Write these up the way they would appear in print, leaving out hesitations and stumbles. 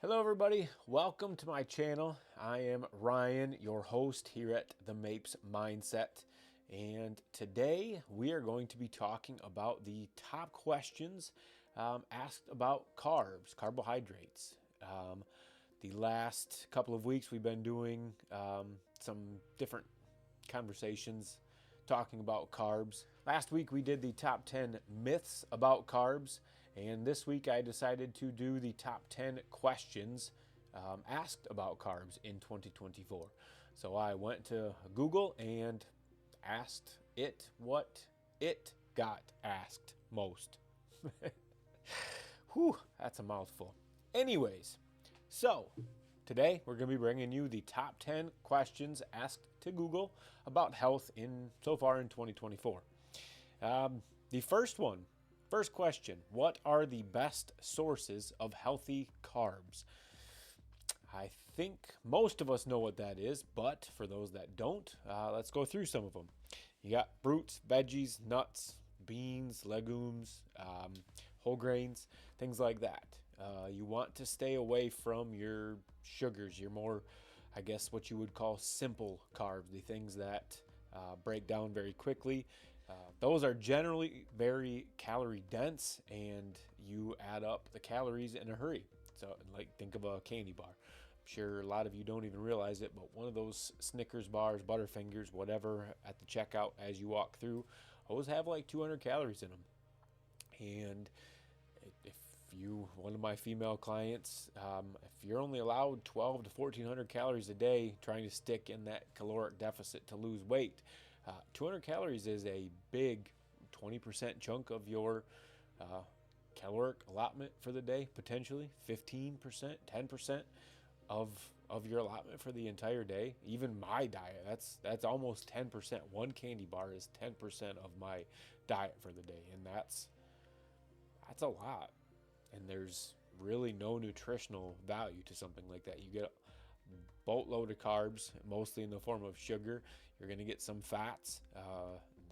Hello everybody, welcome to my channel. I am Ryan, your host here at the Mapes Mindset. And today we are going to be talking about the top questions asked about carbs, carbohydrates. The last couple of weeks we've been doing some different conversations talking about carbs. Last week we did the top 10 myths about carbs, and this week I decided to do the top 10 questions asked about carbs in 2024. So I went to Google and asked it what it got asked most. Whew, that's a mouthful. Anyways, so today we're going to be bringing you the top 10 questions asked to Google about health so far in 2024. The first question, what are the best sources of healthy carbs? I think most of us know what that is, but for those that don't, let's go through some of them. You got fruits, veggies, nuts, beans, legumes, whole grains, things like that. You want to stay away from your sugars, your more, I guess, what you would call simple carbs, the things that break down very quickly. Those are generally very calorie dense, and you add up the calories in a hurry. So, like, think of a candy bar. I'm sure a lot of you don't even realize it, but one of those Snickers bars, Butterfingers, whatever, at the checkout as you walk through, always have like 200 calories in them. And if one of my female clients, if you're only allowed 12 to 1400 calories a day trying to stick in that caloric deficit to lose weight, 200 calories is a big 20% chunk of your caloric allotment for the day, potentially 15%, 10% of your allotment for the entire day. Even my diet, that's almost 10%. One candy bar is 10% of my diet for the day, and that's a lot. And there's really no nutritional value to something like that. You get a boatload of carbs, mostly in the form of sugar. You're going to get some fats.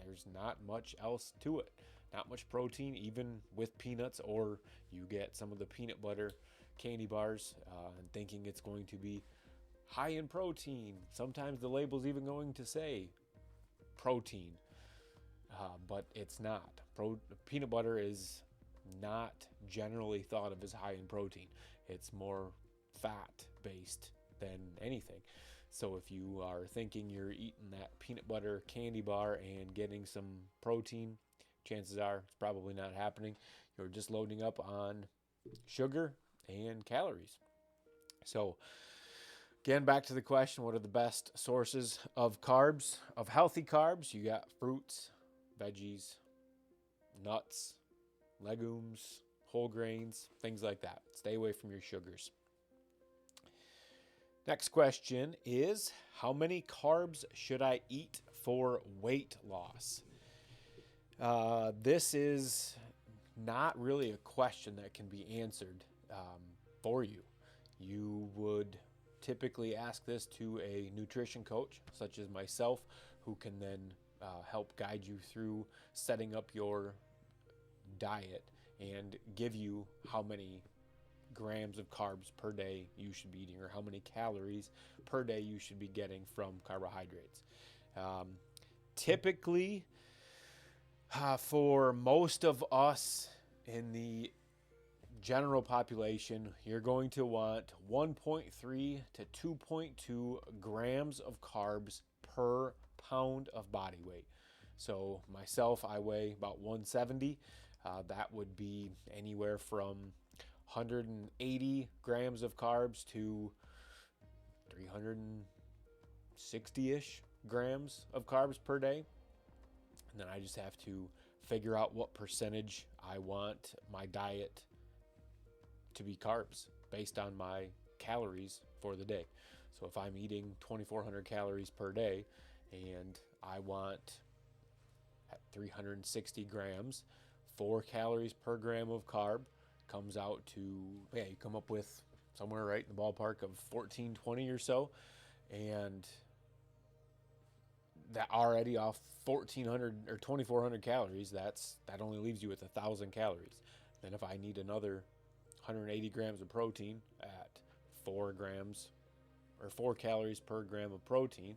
There's not much else to it. Not much protein, even with peanuts, or you get some of the peanut butter candy bars and thinking it's going to be high in protein. Sometimes the label's even going to say protein, but it's not. Peanut butter is not generally thought of as high in protein. It's more fat based than anything. So if you are thinking you're eating that peanut butter candy bar and getting some protein, chances are it's probably not happening. You're just loading up on sugar and calories. So again, back to the question, what are the best sources of carbs, of healthy carbs? You got fruits, veggies, nuts, legumes, whole grains, things like that. Stay away from your sugars. Next question is, how many carbs should I eat for weight loss? This is not really a question that can be answered for you. You would typically ask this to a nutrition coach, such as myself, who can then help guide you through setting up your diet and give you how many grams of carbs per day you should be eating, or how many calories per day you should be getting from carbohydrates. Typically, for most of us in the general population, you're going to want 1.3 to 2.2 grams of carbs per pound of body weight. So myself, I weigh about 170. That would be anywhere from 180 grams of carbs to 360-ish grams of carbs per day. And then I just have to figure out what percentage I want my diet to be carbs based on my calories for the day. So if I'm eating 2,400 calories per day and I want at 360 grams, 4 calories per gram of carb comes out to, you come up with somewhere right in the ballpark of 1420 or so. And that already off 1,400 or 2,400 calories, that only leaves you with 1,000 calories. Then if I need another 180 grams of protein at 4 grams or 4 calories per gram of protein.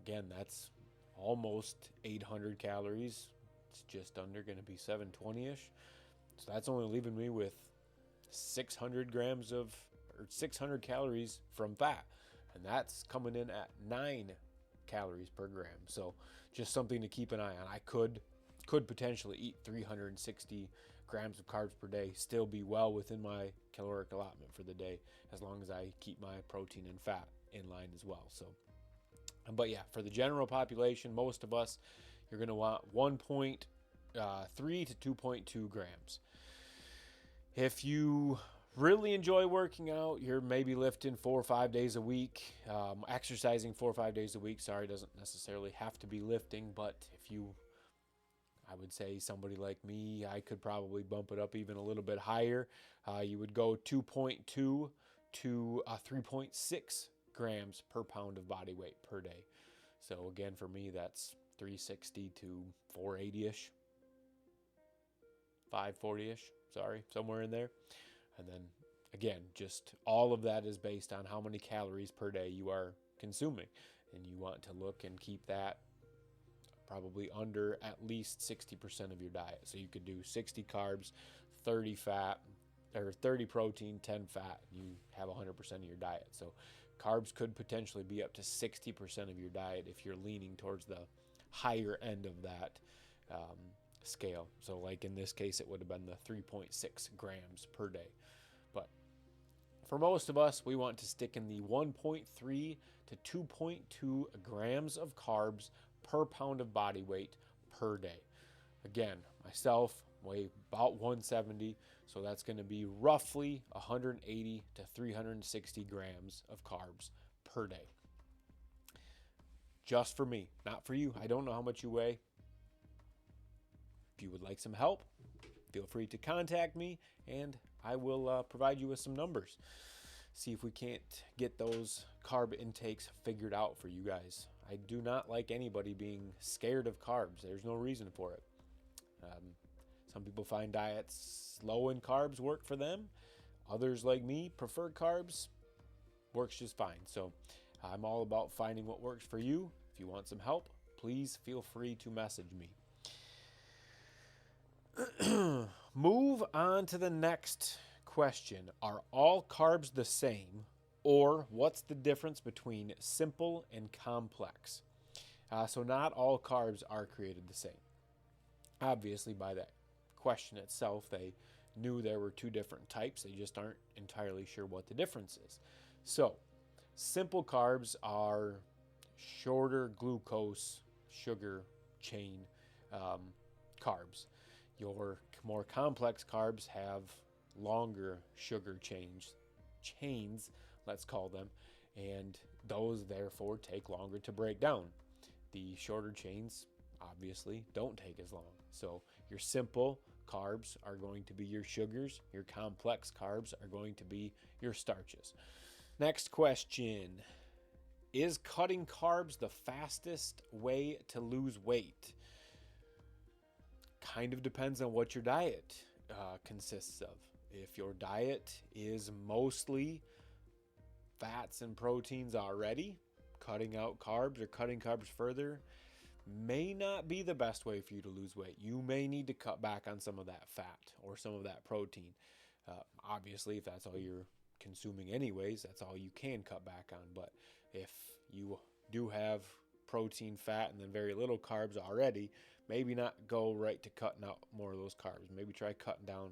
Again, that's almost 800 calories. It's just under going to be 720-ish. So that's only leaving me with 600 calories from fat. And that's coming in at 9 calories per gram. So just something to keep an eye on. I could potentially eat 360 grams of carbs per day, still be well within my caloric allotment for the day, as long as I keep my protein and fat in line as well. So, but yeah, for the general population, most of us, you're going to want 1.3 to 2.2 grams. If you really enjoy working out, you're maybe lifting 4 or 5 days a week, exercising 4 or 5 days a week. Sorry, doesn't necessarily have to be lifting, but if you, I would say somebody like me, I could probably bump it up even a little bit higher. You would go 2.2 to 3.6 grams per pound of body weight per day. So again, for me, that's 360 to 480-ish, 540-ish, sorry, somewhere in there. And then again, just all of that is based on how many calories per day you are consuming. And you want to look and keep that probably under at least 60% of your diet. So you could do 60 carbs, 30 fat, or 30 protein, 10 fat, and you have 100% of your diet. So carbs could potentially be up to 60% of your diet if you're leaning towards the higher end of that scale. So like in this case, it would have been the 3.6 grams per day. But for most of us, we want to stick in the 1.3 to 2.2 grams of carbs per pound of body weight per day. Again, myself weigh about 170, so that's going to be roughly 180 to 360 grams of carbs per day. Just for me, not for you. I don't know how much you weigh. If you would like some help, feel free to contact me and I will provide you with some numbers. See if we can't get those carb intakes figured out for you guys. I do not like anybody being scared of carbs. There's no reason for it. Some people find diets low in carbs work for them. Others, like me, prefer carbs. Works just fine. So I'm all about finding what works for you. If you want some help, please feel free to message me. Move on to the next question. Are all carbs the same, or what's the difference between simple and complex? So not all carbs are created the same. Obviously, by that question itself, they knew there were 2 different types. They just aren't entirely sure what the difference is. So simple carbs are shorter glucose sugar chain carbs. Your more complex carbs have longer sugar chains, let's call them, and those therefore take longer to break down. The shorter chains obviously don't take as long. So your simple carbs are going to be your sugars, your complex carbs are going to be your starches. Next question. Is cutting carbs the fastest way to lose weight? Kind of depends on what your diet consists of. If your diet is mostly fats and proteins already, cutting out carbs or cutting carbs further may not be the best way for you to lose weight. You may need to cut back on some of that fat or some of that protein. Obviously, if that's all you're consuming anyways, that's all you can cut back on. But if you do have protein, fat, and then very little carbs already, maybe not go right to cutting out more of those carbs. Maybe try cutting down.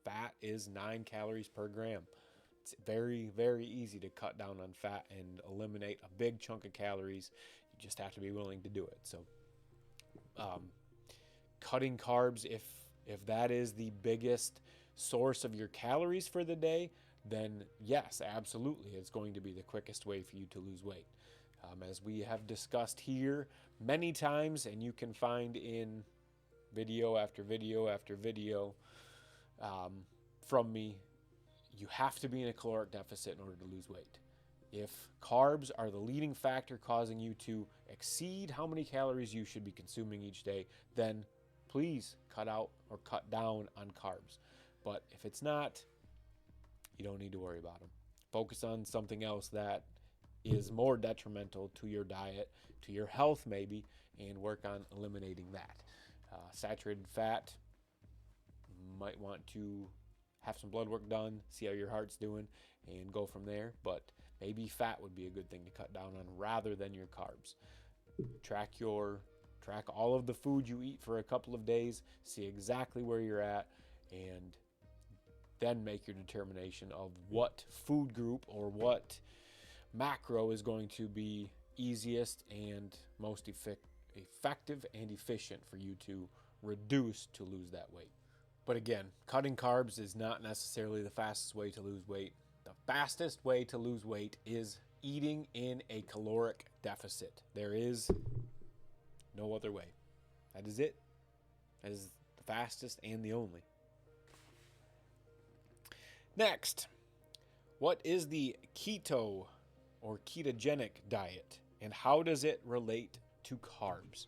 Fat is 9 calories per gram. It's very, very easy to cut down on fat and eliminate a big chunk of calories. You just have to be willing to do it. So cutting carbs, if that is the biggest source of your calories for the day, then yes, absolutely, it's going to be the quickest way for you to lose weight. As we have discussed here many times, and you can find in video after video after video from me, you have to be in a caloric deficit in order to lose weight. If carbs are the leading factor causing you to exceed how many calories you should be consuming each day, then please cut out or cut down on carbs. But if it's not, you don't need to worry about them. Focus on something else that is more detrimental to your diet, to your health maybe, and work on eliminating that. Saturated fat, might want to have some blood work done, see how your heart's doing, and go from there. But maybe fat would be a good thing to cut down on rather than your carbs. Track all of the food you eat for a couple of days, see exactly where you're at, and then make your determination of what food group or what macro is going to be easiest and most effective and efficient for you to reduce to lose that weight. But again, cutting carbs is not necessarily the fastest way to lose weight. The fastest way to lose weight is eating in a caloric deficit. There is no other way. That is it. That is the fastest and the only. Next, what is the keto or ketogenic diet, and how does it relate to carbs?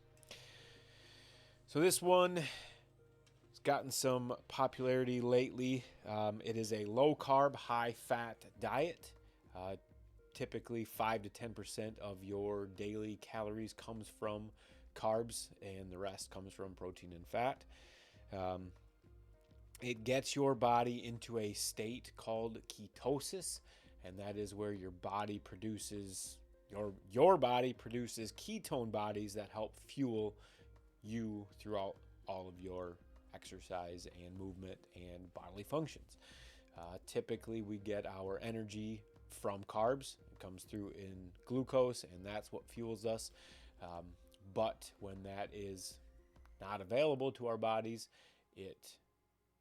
So this one has gotten some popularity lately. It is a low-carb, high-fat diet. Typically 5 to 10% of your daily calories comes from carbs, and the rest comes from protein and fat. It gets your body into a state called ketosis, and that is where your body produces ketone bodies that help fuel you throughout all of your exercise and movement and bodily functions. Typically, we get our energy from carbs. It comes through in glucose, and that's what fuels us. But when that is not available to our bodies, it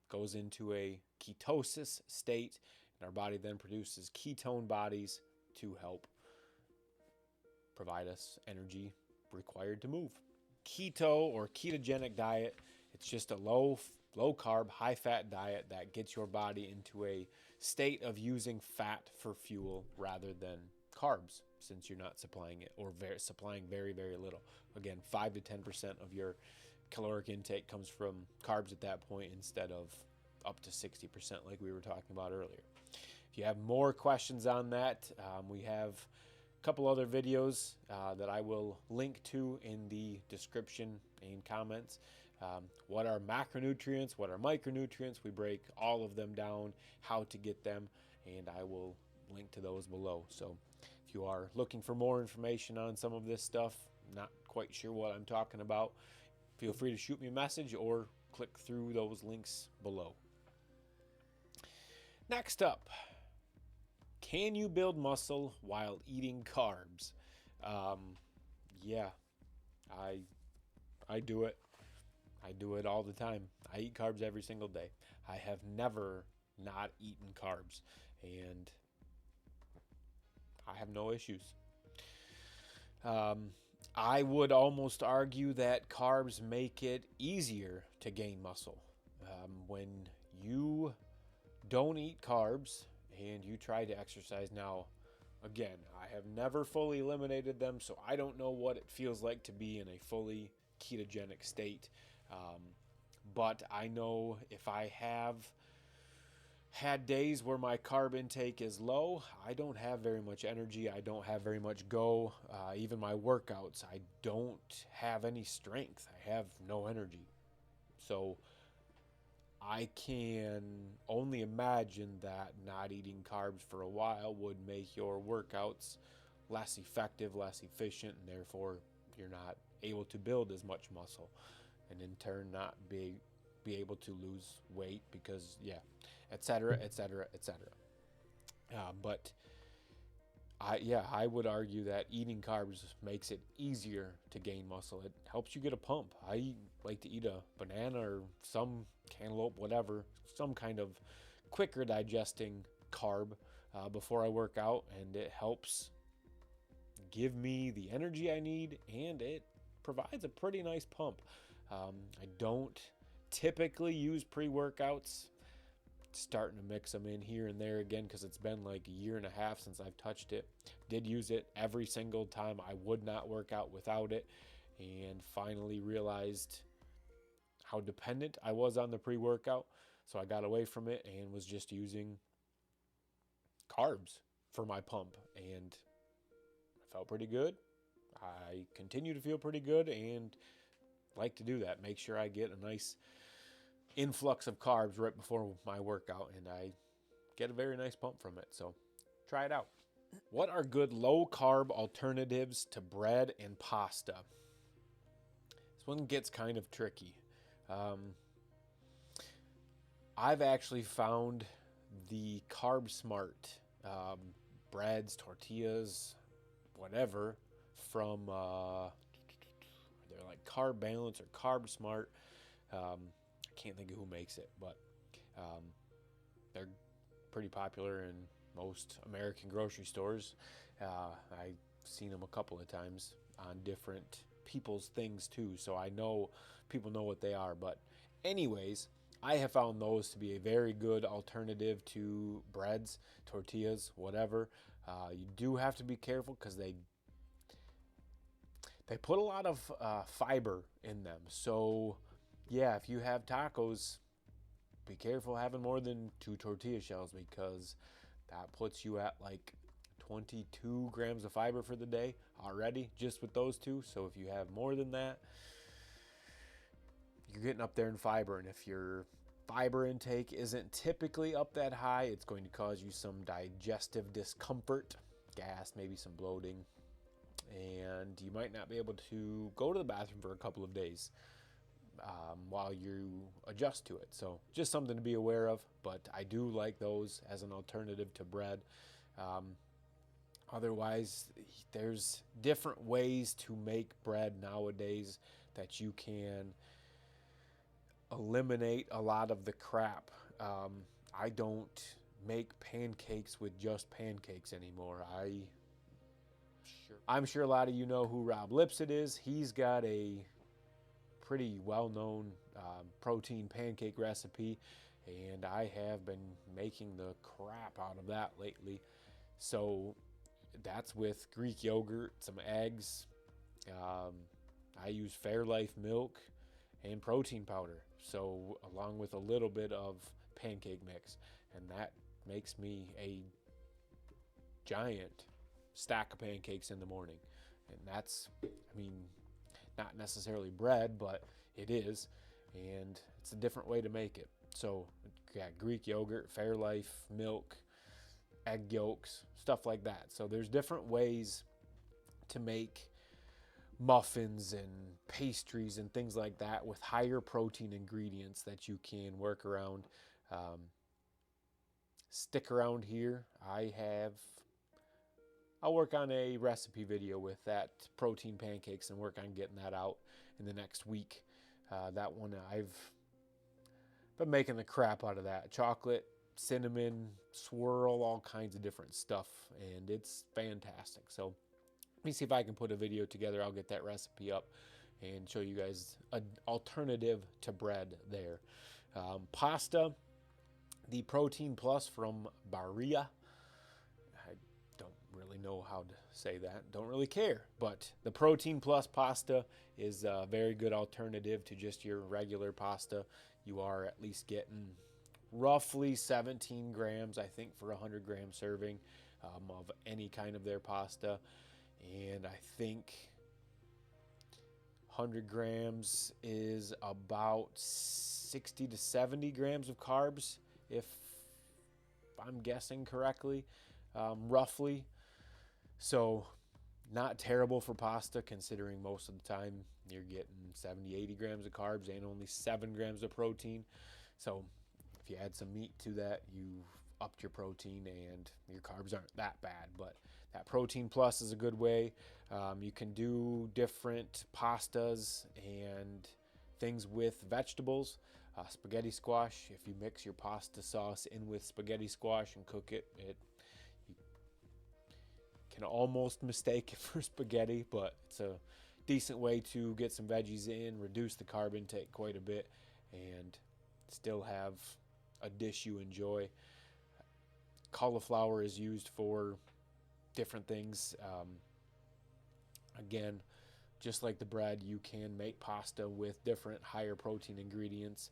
goes into a ketosis state, and our body then produces ketone bodies to help provide us energy required to move. Keto or ketogenic diet, it's just a low carb, high fat diet that gets your body into a state of using fat for fuel rather than carbs, since you're not supplying it or supplying very, very little. Again, 5 to 10% of your caloric intake comes from carbs at that point instead of up to 60% like we were talking about earlier. If you have more questions on that, we have a couple other videos that I will link to in the description and comments. What are macronutrients? What are micronutrients? We break all of them down, how to get them, and I will link to those below. So if you are looking for more information on some of this stuff, not quite sure what I'm talking about, feel free to shoot me a message or click through those links below. Next up, can you build muscle while eating carbs? Yeah, I do it. I do it all the time. I eat carbs every single day. I have never not eaten carbs, and I have no issues. I would almost argue that carbs make it easier to gain muscle. When you don't eat carbs and you try to exercise, now, again, I have never fully eliminated them, so I don't know what it feels like to be in a fully ketogenic state. But I know if I have had days where my carb intake is low, I don't have very much energy. I don't have very much go. Even my workouts, I don't have any strength. I have no energy. So I can only imagine that not eating carbs for a while would make your workouts less effective, less efficient, and therefore you're not able to build as much muscle, and in turn not be able to lose weight because, etc., etc., etc. But I would argue that eating carbs makes it easier to gain muscle. It helps you get a pump. I like to eat a banana or some cantaloupe, whatever, some kind of quicker digesting carb before I work out, and it helps give me the energy I need, and it provides a pretty nice pump. I don't typically use pre-workouts. Starting to mix them in here and there again because it's been like a year and a half since I've touched it. Did use it every single time. I would not work out without it, and finally realized how dependent I was on the pre-workout. So I got away from it and was just using carbs. for my pump, and I felt pretty good. I continue to feel pretty good and like to do that. Make sure I get a nice influx of carbs right before my workout, and I get a very nice pump from it. So try it out. What are good low carb alternatives to bread and pasta? This one gets kind of tricky. I've actually found the Carb Smart breads, tortillas, whatever from they're like Carb Balance or Carb Smart. I can't think of who makes it, but they're pretty popular in most American grocery stores. I've seen them a couple of times on different people's things too, so I know people know what they are. But anyways, I have found those to be a very good alternative to breads, tortillas, whatever. You do have to be careful because they put a lot of fiber in them. So yeah, if you have tacos, be careful having more than 2 tortilla shells, because that puts you at like 22 grams of fiber for the day already just with those two. So if you have more than that, you're getting up there in fiber. And if your fiber intake isn't typically up that high, it's going to cause you some digestive discomfort, gas, maybe some bloating, and you might not be able to go to the bathroom for a couple of days while you adjust to it. So just something to be aware of, but I do like those as an alternative to bread. Otherwise, there's different ways to make bread nowadays that you can eliminate a lot of the crap. I don't make pancakes with just pancakes anymore. I'm sure a lot of you know who Rob Lipsett is. He's got a pretty well-known protein pancake recipe, and I have been making the crap out of that lately. So that's with Greek yogurt, some eggs. I use Fairlife milk and protein powder, so along with a little bit of pancake mix, and that makes me a giant stack of pancakes in the morning. And that's, I mean, not necessarily bread, but it is, and it's a different way to make it. So yeah, Greek yogurt, Fairlife milk, egg yolks, stuff like that. So there's different ways to make muffins and pastries and things like that with higher protein ingredients that you can work around. Stick around here. I'll work on a recipe video with that protein pancakes and work on getting that out in the next week. That one, I've been making the crap out of that. Chocolate, cinnamon, swirl, all kinds of different stuff, and it's fantastic. So let me see if I can put a video together. I'll get that recipe up and show you guys an alternative to bread there. Pasta, the Protein Plus from Barilla. I don't really know how to say that. Don't really care. But the Protein Plus pasta is a very good alternative to just your regular pasta. You are at least getting roughly 17 grams, I think, for a 100-gram serving of any kind of their pasta. And I think 100 grams is about 60 to 70 grams of carbs, if I'm guessing correctly, roughly. So not terrible for pasta, considering most of the time you're getting 70, 80 grams of carbs and only 7 grams of protein. So if you add some meat to that, you've upped your protein and your carbs aren't that bad. But that Protein Plus is a good way. You can do different pastas and things with vegetables. Spaghetti squash, if you mix your pasta sauce in with spaghetti squash and cook it, you can almost mistake it for spaghetti, but it's a decent way to get some veggies in, reduce the carb intake quite a bit, and still have a dish you enjoy. Cauliflower is used for different things. Again, just like the bread, you can make pasta with different higher protein ingredients.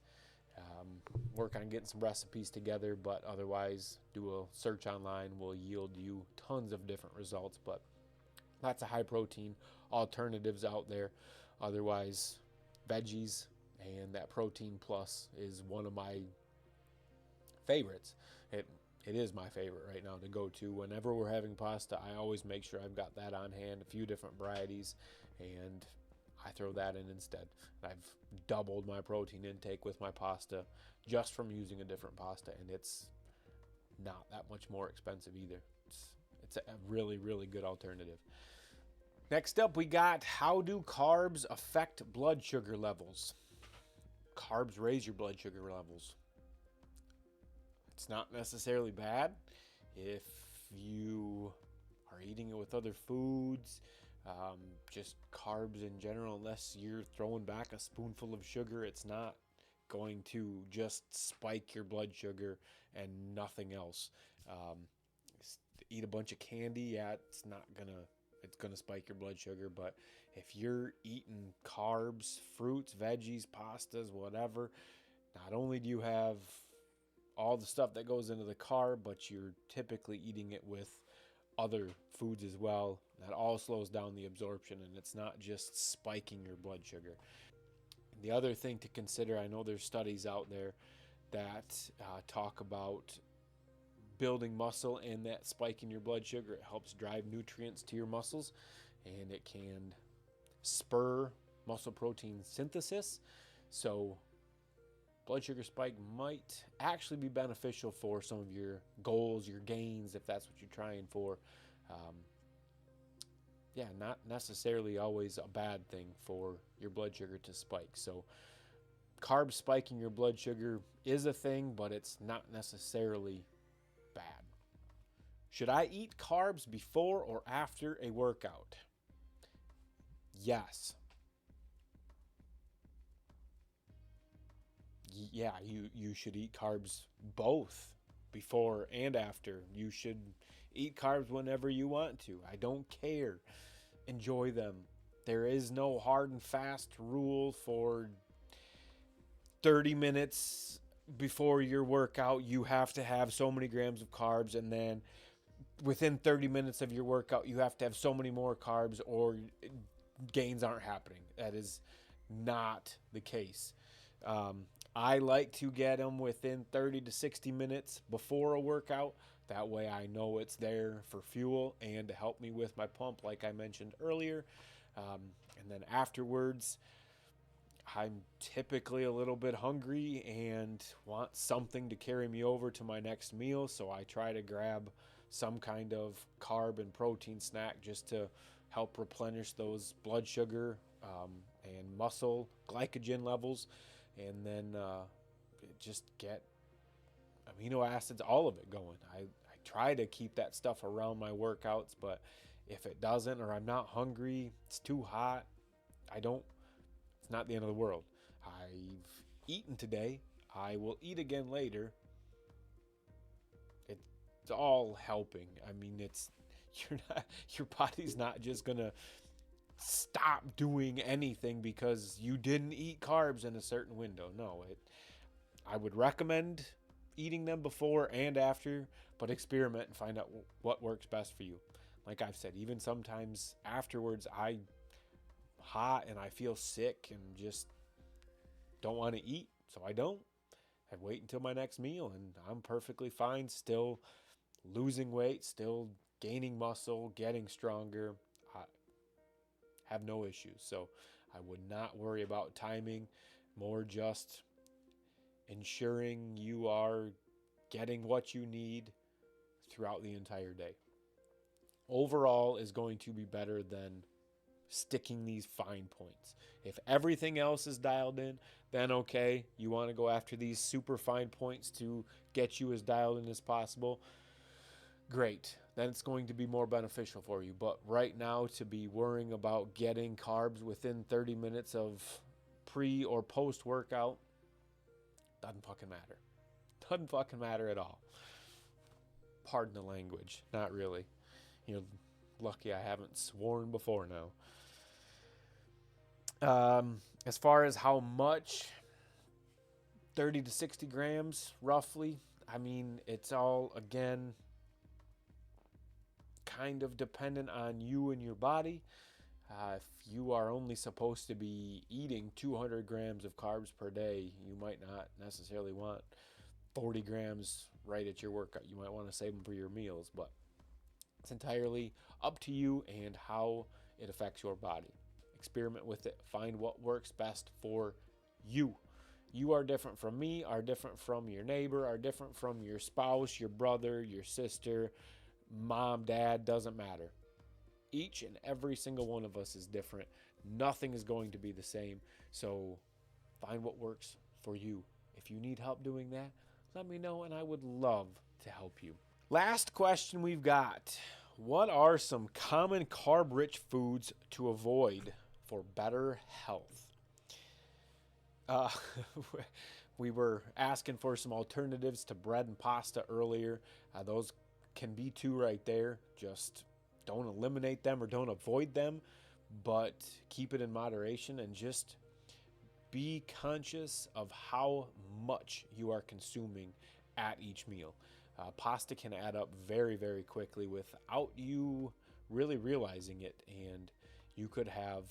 Work on getting some recipes together, but otherwise do a search online will yield you tons of different results. But lots of high protein alternatives out there. Otherwise, veggies and that protein plus is one of my favorites. It is my favorite right now to go to. Whenever we're having pasta, I always make sure I've got that on hand, a few different varieties, and I throw that in instead. I've doubled my protein intake with my pasta just from using a different pasta, and it's not that much more expensive either. It's a really, really good alternative. Next up, we got how do carbs affect blood sugar levels? Carbs raise your blood sugar levels. It's not necessarily bad if you are eating it with other foods, just carbs in general. Unless you're throwing back a spoonful of sugar, it's not going to just spike your blood sugar and nothing else. Eat a bunch of candy, yeah, it's gonna spike your blood sugar. But if you're eating carbs, fruits, veggies, pastas, whatever, not only do you have all the stuff that goes into the carb, but you're typically eating it with other foods as well. That all slows down the absorption, and it's not just spiking your blood sugar. The other thing to consider, I know there's studies out there that talk about building muscle and that spike in your blood sugar. It helps drive nutrients to your muscles, and it can spur muscle protein synthesis. So blood sugar spike might actually be beneficial for some of your goals, your gains, if that's what you're trying for. Not necessarily always a bad thing for your blood sugar to spike. So carbs spiking your blood sugar is a thing, but it's not necessarily bad. Should I eat carbs before or after a workout? Yes. Yeah, you should eat carbs both before and after. You should eat carbs whenever you want to. I don't care. Enjoy them. There is no hard and fast rule for 30 minutes before your workout. You have to have so many grams of carbs, and then within 30 minutes of your workout, you have to have so many more carbs or gains aren't happening. That is not the case. I like to get them within 30 to 60 minutes before a workout. That way I know it's there for fuel and to help me with my pump, like I mentioned earlier. And then afterwards, I'm typically a little bit hungry and want something to carry me over to my next meal. So I try to grab some kind of carb and protein snack just to help replenish those blood sugar and muscle glycogen levels. And then just get amino acids, all of it going. I try to keep that stuff around my workouts, but if it doesn't, or I'm not hungry, it's too hot, it's not the end of the world. I've eaten today. I will eat again later. It's all helping. I mean, your body's not just gonna stop doing anything because you didn't eat carbs in a certain window. No, I would recommend eating them before and after, but experiment and find out what works best for you. Like I've said, even sometimes afterwards I'm hot and I feel sick and just don't want to eat, so I don't. I wait until my next meal and I'm perfectly fine, still losing weight, still gaining muscle, getting stronger. Have no issues. So I would not worry about timing, more just ensuring you are getting what you need throughout the entire day. Overall is going to be better than sticking these fine points. If everything else is dialed in, then okay, you want to go after these super fine points to get you as dialed in as possible. Great, then it's going to be more beneficial for you. But right now, to be worrying about getting carbs within 30 minutes of pre or post workout doesn't fucking matter. Doesn't fucking matter at all. Pardon the language, not really. You're lucky I haven't sworn before now. As far as how much 30 to 60 grams roughly. I mean, it's all, again, kind of dependent on you and your body. If you are only supposed to be eating 200 grams of carbs per day, you might not necessarily want 40 grams right at your workout. You might want to save them for your meals, but it's entirely up to you and how it affects your body. Experiment with it. Find what works best for you. You are different from me, are different from your neighbor, are different from your spouse, your brother, your sister, mom, dad, doesn't matter. Each and every single one of us is different. Nothing is going to be the same. So find what works for you. If you need help doing that, let me know and I would love to help you. Last question we've got. What are some common carb-rich foods to avoid for better health? We were asking for some alternatives to bread and pasta earlier. Those can be two right there. Just don't eliminate them or don't avoid them, but keep it in moderation and just be conscious of how much you are consuming at each meal. Pasta can add up very, very quickly without you really realizing it, and you could have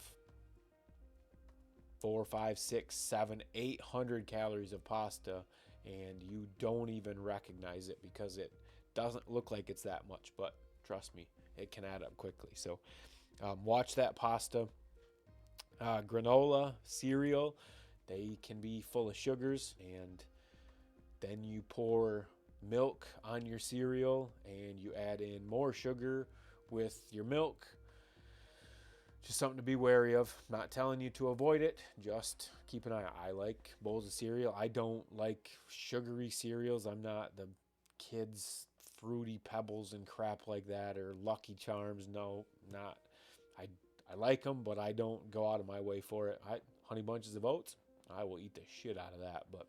4, 5, 6, 7, 800 calories of pasta, and you don't even recognize it because it doesn't look like it's that much, but trust me, it can add up quickly. So watch that pasta. Granola, cereal, they can be full of sugars, and then you pour milk on your cereal and you add in more sugar with your milk. Just something to be wary of. Not telling you to avoid it, just keep an eye out. I like bowls of cereal. I don't like sugary cereals. I'm not the kids' Fruity Pebbles and crap like that, or Lucky Charms. No, not. I like them, but I don't go out of my way for it. Honey Bunches of Oats, I will eat the shit out of that. But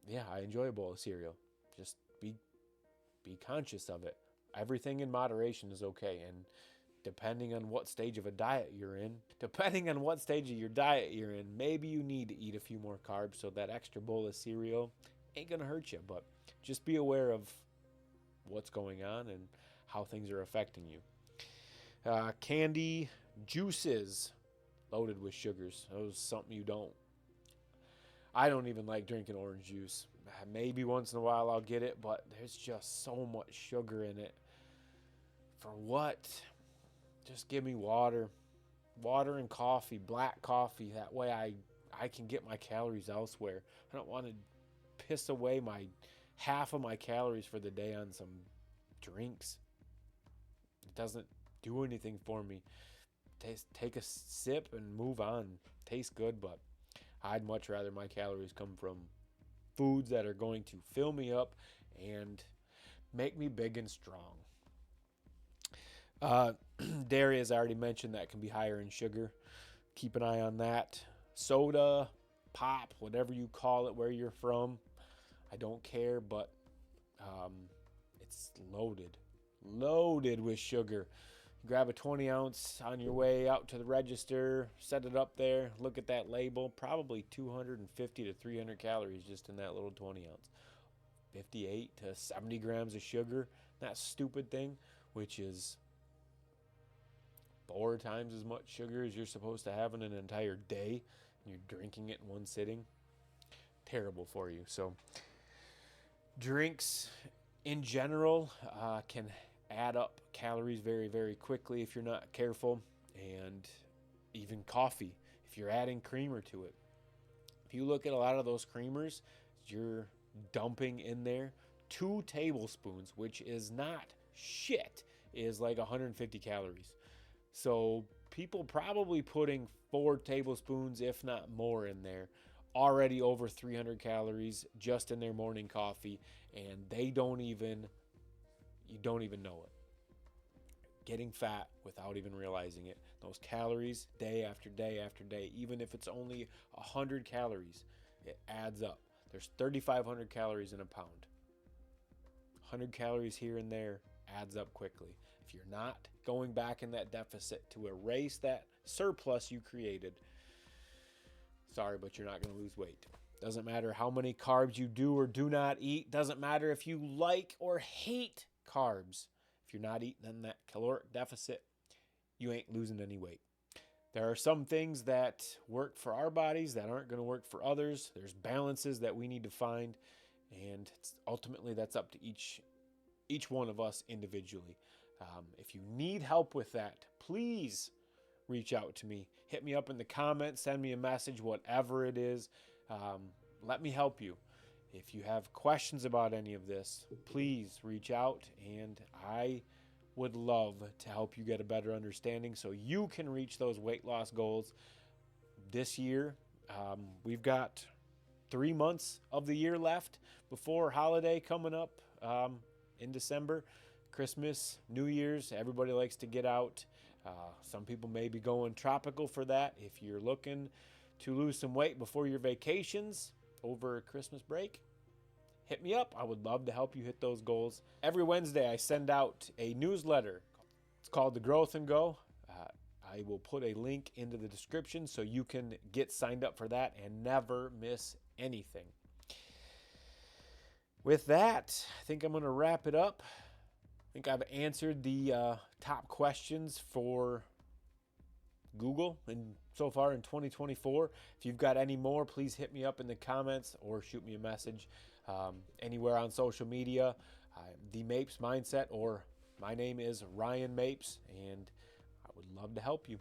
yeah, I enjoy a bowl of cereal. Just be conscious of it. Everything in moderation is okay, and depending on what stage of a diet you're in, maybe you need to eat a few more carbs, so that extra bowl of cereal ain't gonna hurt you. But just be aware of what's going on and how things are affecting you. Candy, juices loaded with sugars. That was something I don't even like drinking orange juice. Maybe once in a while I'll get it, but there's just so much sugar in it. For what? Just give me water. Water and coffee, black coffee. That way I can get my calories elsewhere. I don't want to piss away half of my calories for the day on some drinks. It doesn't do anything for me. Take a sip and move on. Tastes good, but I'd much rather my calories come from foods that are going to fill me up and make me big and strong. Dairy, as I already mentioned, that can be higher in sugar. Keep an eye on that. Soda, pop, whatever you call it, where you're from, I don't care, but it's loaded with sugar. Grab a 20 ounce on your way out to the register, set it up there, look at that label, probably 250 to 300 calories just in that little 20 ounce. 58 to 70 grams of sugar, that stupid thing, which is 4 times as much sugar as you're supposed to have in an entire day, and you're drinking it in one sitting. Terrible for you. So drinks in general can add up calories very, very quickly if you're not careful, and even coffee if you're adding creamer to it. If you look at a lot of those creamers, you're dumping in there 2 tablespoons, which is not shit, is like 150 calories. So people probably putting 4 tablespoons, if not more, in there, already over 300 calories just in their morning coffee, and you don't even know it. Getting fat without even realizing it. Those calories, day after day after day, even if it's only 100 calories, it adds up. There's 3,500 calories in a pound. 100 calories here and there adds up quickly. If you're not going back in that deficit to erase that surplus you created, sorry, but you're not going to lose weight. Doesn't matter how many carbs you do or do not eat. Doesn't matter if you like or hate carbs. If you're not eating in that caloric deficit, you ain't losing any weight. There are some things that work for our bodies that aren't going to work for others. There's balances that we need to find, and ultimately that's up to each one of us individually. If you need help with that, please reach out to me. Hit me up in the comments, send me a message, whatever it is. Let me help you. If you have questions about any of this, please reach out, and I would love to help you get a better understanding so you can reach those weight loss goals this year. We've got 3 months of the year left before holiday coming up in December. Christmas, New Year's, everybody likes to get out. Some people may be going tropical for that. If you're looking to lose some weight before your vacations over Christmas break, hit me up. I would love to help you hit those goals. Every Wednesday, I send out a newsletter. It's called The Growth and Go. I will put a link into the description so you can get signed up for that and never miss anything. With that, I think I'm going to wrap it up. I think I've answered the top questions for Google and so far in 2024. If you've got any more, please hit me up in the comments or shoot me a message anywhere on social media. The Mapes Mindset, or my name is Ryan Mapes, and I would love to help you.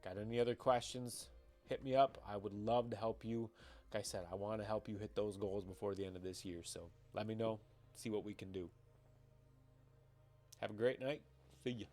Got any other questions? Hit me up. I would love to help you. Like I said, I want to help you hit those goals before the end of this year. So let me know. See what we can do. Have a great night. See ya.